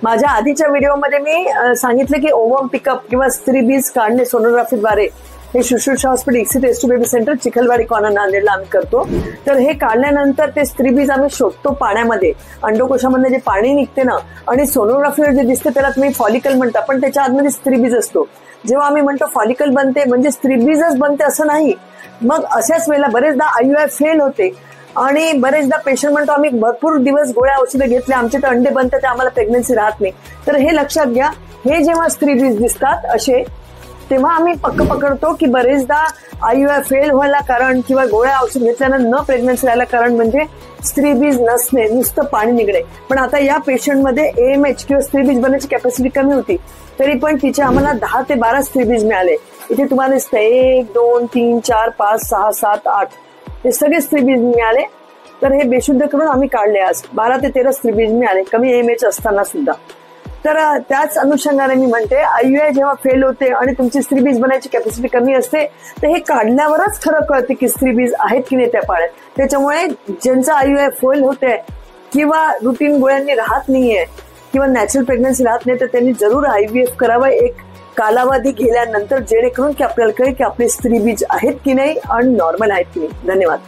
माझ्या आधीच्या व्हिडिओमध्ये मी सांगितलं की ओवम पिकअप किंवा स्त्रीबीज काढणे सोनोग्राफीद्वारे हे शुश्रूषा हॉस्पिटल इक्सिट एस2 बेबी सेंटर चिखलवाडी कॉर्नर नांदेडला आम्ही करतो। तर हे काढल्यानंतर ते स्त्रीबीज आम्ही शोधतो पाण्यामध्ये, अंडकोशामधनं जे पाणी निघते ना, आणि सोनोग्राफीवर जे दिसते त्याला तुम्ही फॉलिकल म्हणता, पण त्याच्या आतमध्ये स्त्रीबीज असतो। जेव्हा आम्ही म्हणतो फॉलिकल बनते म्हणजे स्त्रीबीजच बनते असं नाही। मग अशाच वेळेला बरेचदा IUI फेल होते आणि बरेचदा पेशंट म्हणतो आम्ही भरपूर दिवस गोळ्या औषधं घेतले, आमचे तर अंडे बनतात, आम्हाला प्रेग्नन्सी राहत नाही। तर हे लक्षात घ्या, हे जेव्हा स्त्रीबीज दिसतात असे, तेव्हा आम्ही पक्क पकडतो की बरेचदा IUI फेल व्हायला कारण किंवा गोळ्या औषध घेतल्यानं न प्रेग्नन्सी राहायला कारण म्हणजे स्त्रीबीज नसणे, नुसतं पाणी निघणे। पण आता या पेशंटमध्ये AMH किंवा स्त्रीबीज बनण्याची कॅपॅसिटी कमी होती, तरी पण तिचे आम्हाला 10 ते 12 स्त्रीबीज मिळाले। इथे तुम्हाला दिसतं 1 2 3 4 5 6 7 8 हे सगळे स्त्रीबीज मिळाले। तर हे बेशुद्ध करून आम्ही काढले, आज 12 ते 13 स्त्रीबीज मिळाले कमी AMH असताना सुद्धा। तर त्याच अनुषंगाने मी म्हणते IUI जेव्हा फेल होते आणि तुमची स्त्रीबीज बनायची कॅपॅसिटी कमी असते, तर हे काढल्यावरच खरं कळते की स्त्रीबीज आहेत की नाही त्या पाण्यात। त्याच्यामुळे ज्यांचं IUI फेल होते किंवा रुटीन गोळ्यांनी राहत नाहीये किंवा नॅचरल प्रेग्नन्सी राहत नाही, तर त्यांनी जरूर IVF करावं एक कालावधी गेल्यानंतर, जेणेकरून की आपल्याला कळेल की आपले स्त्रीबीज आहेत की नाही आणि नॉर्मल आहेत की नाही। धन्यवाद।